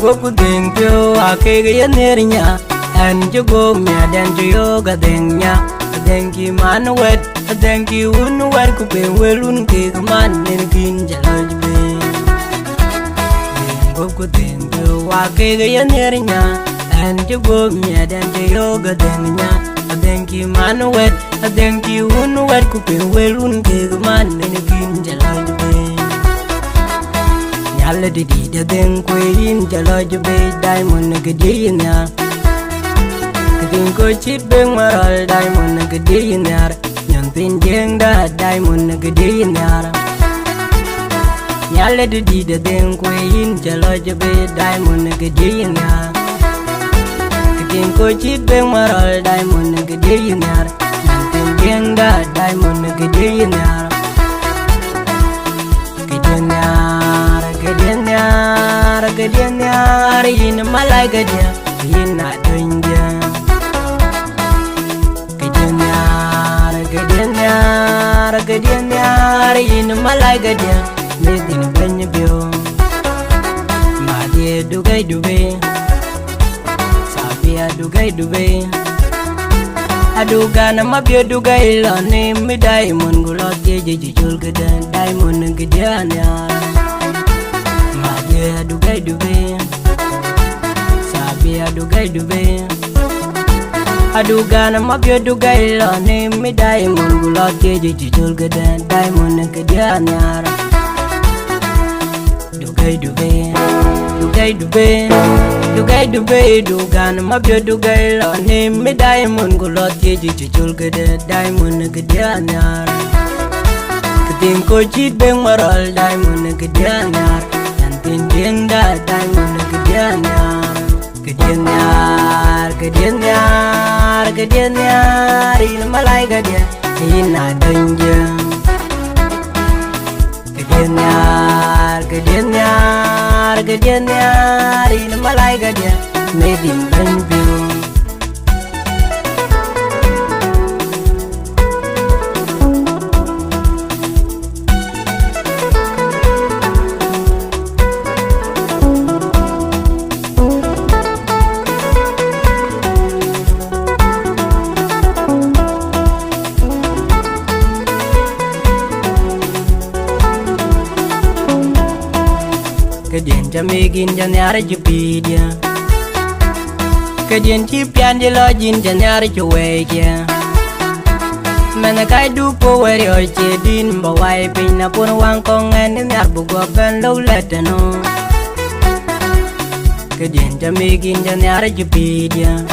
go ku ding pyo a ke ge nerinya an ju go me den ju yo ga denya denki man wet denki un wet ku pe welun ke man nen kin jaloj be go ku ding pyo a ke ge nerinya an ju go me den ju yo ga denya denki man wet denki un wet ku pe welun ke man nen kin jaloj be Yalla di da den queen jaloj be diamond Kedie nya Kedin ko chit beng maral diamond Kedie nya Nyan tin jeng da diamond Kedie nya Yalla di da den queen jaloj be diamond Kedie nya Kedin ko chit beng maral diamond Kedie nya Nyan tin jeng da diamond Kedie nya Kedie nyar yin malai Kedie yin na dunja Kedie nyar yin malai Kedie medin benbyo ma die dugai sabia dugai aduga na mabyo dugai lo ni mi diamond gulo tie jul gedan diamond Kedie nyar dugai sabia dugai aduga na mabyo dugai lo ni mi diamond gulo tie jul gedan diamond Kedie nyar dugai duga na mabyo dugai lo ni mi diamond gulo tie jul gedan diamond Kedie nyar kedin ko chit beng maral diamond Kedie nyar Jeng da diamond Kedie nyar in malai Kedie in na dunja Kedie nyar in malai Kedie medin benbyo Kedien jamegin janyar jupidia Kedien chipian jelojin janyar juwegia Mena kai du po weri oche din bawai pina pun wang kongen nyar bugo ben lo letano Kedien jamegin janyar jupidia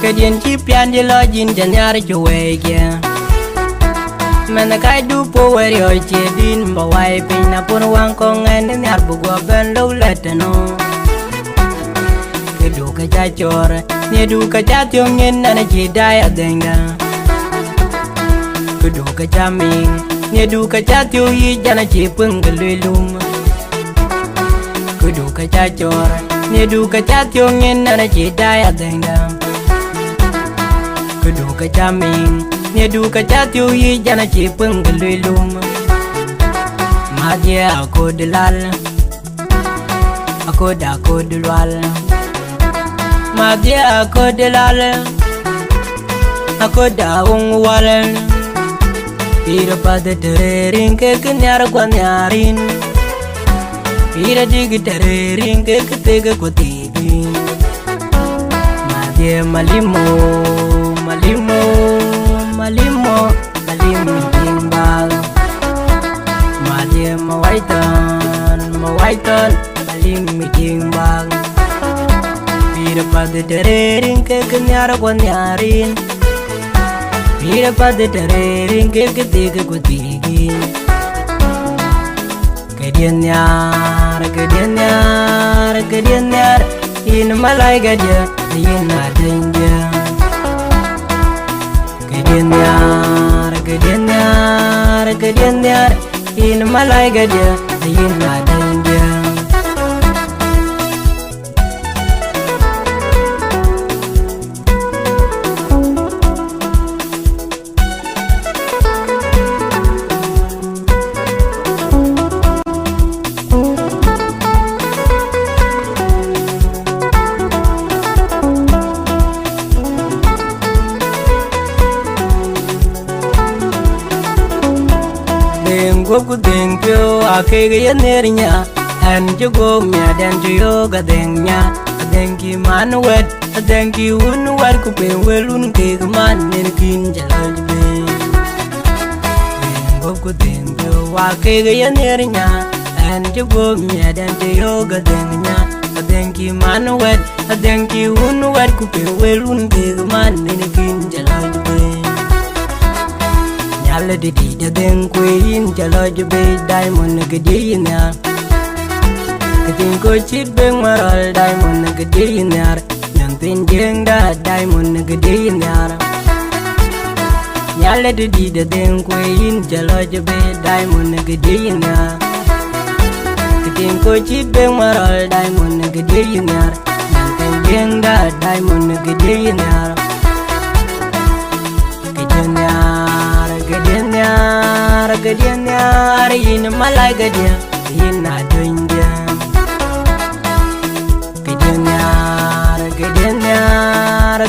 Kedien chipian jelojin janyar juwegia Mena kai du po weri oche din bawai pina pun wang kongen nyar bugo ben lo letano Kedu ka jachor nyedu ka jationg nyen na jidai adenga Kedu ka jaming nyedu ka jatio yi jana chipung galulum Kedu ka jachor nyedu ka jationg nyen na jidai adenga Kedu ka jaming nyedu ka jatio yi jana chipung galulum Madia ako dilal ako dilwal Madia ako dilal ako ungwal Pira pada tererin ke kenyar kwanyarin Pira digi tererin ke ketega kwatigi Madia malimo timbal Madia mawaitan malim timbal Pira pada tererin ke kenyar kwanyarin Pira pada tererin ke ketega kwatigi Kedie nyar in malai Kedie in na dunja Kedie nyar in malai Kedie in na dunja go ku ding pyo ake ye nernya an ju go mya dan ju yo ga ding nya ding ki man wet ding ki un war ku pe welun ke man ner kin jalaj be go ku ding pyo ake ye nernya an ju go mya dan ju yo ga ding nya ding ki man wet ding ki un war ku pe welun ke man ner kin jalaj be Yalla di da den queen jaloj be diamond Kedie na Kedie ko chit be maral diamond Kedie na Nang tin jeng da diamond Kedie na Yalla di da den queen jaloj be diamond Kedie na Kedie ko chit be maral diamond Kedie na Nang tin jeng da diamond Kedie na Kedie nyar yin malai Kedie yin na dunja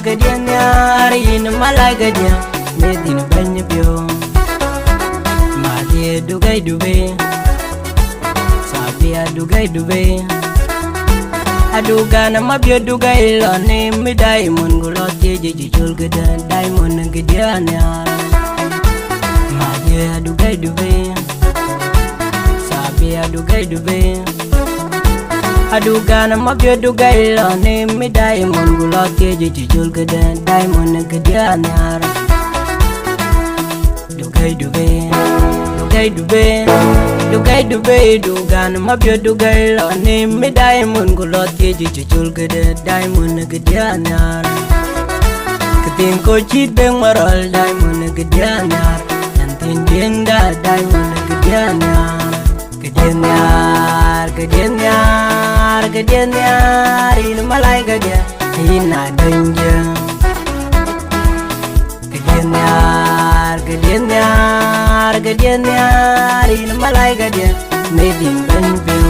Kedie nyar yin malai Kedie medin banya pyo ma de dugai dube sabia dugai dube aduga na mabyo dugai lo ne mi diamond gulo je chul Kedie diamond Kedie nyar Dugai dube sabi dugai dube aduga na mabyo dugai lo ne mi diamond gulo keje chul Kedie diamond Kedie nyar dugai dube duga na mabyo dugai lo ne mi diamond gulo keje chul Kedie diamond Kedie nyar Kedie ko chit be maral diamond Kedie nyar Ding da diamond Kedie nyar in malai Kedie in na dunja Kedie nyar in malai Kedie medin banpyo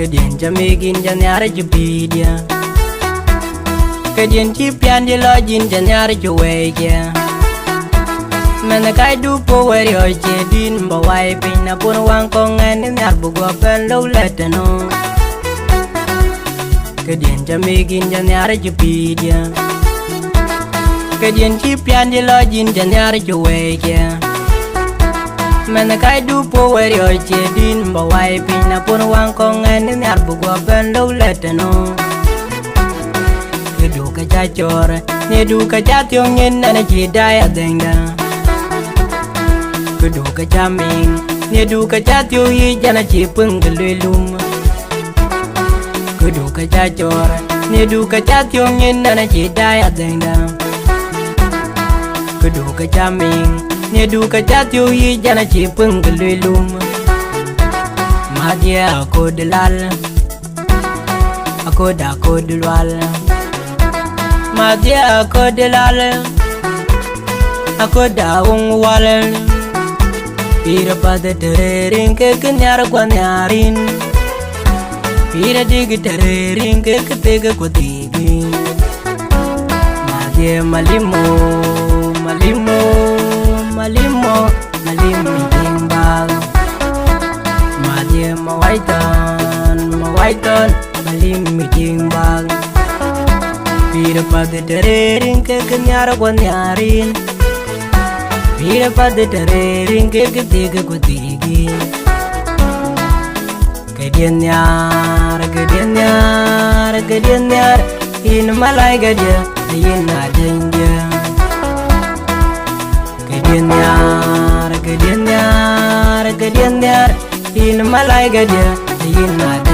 Kedien jamegin janyar jupidia Kedien chipian di lojin janyar juweja Mena kai du po weri oje din bawai pina pun wang kongen nyar bugo pen lo letano Kedien jamegin janyar jupidia Kedien chipian di lojin janyar juweja Mena kai du po weri oje din bawai pina pun wang kongen nyar bugo pen lo letano Kedu ka chachore ne du ka chatyong yen na jidaya denga Kedu ka chaming ne du ka chatyo yi jana chipung gelelum Kedu ka chachore ne du ka chatyong yen na jidaya denga Kedu ka chaming ne du ka chatyo yi jana chipung gelelum Madia ako delal ako delwal Madia ako delal ako daung wal Pira pada terering ke kenyar kwanyarin Pira digi terering ke ketega kwatigi Madia malimo timbang Madia mawaitan malim timbang Pira pada terering ke kenyar kwanyarin Pira pada terering ke ketega kwatigi Kedie nyar in malai Kedie yin na dunja Kedie nyar in malai Kedie yin na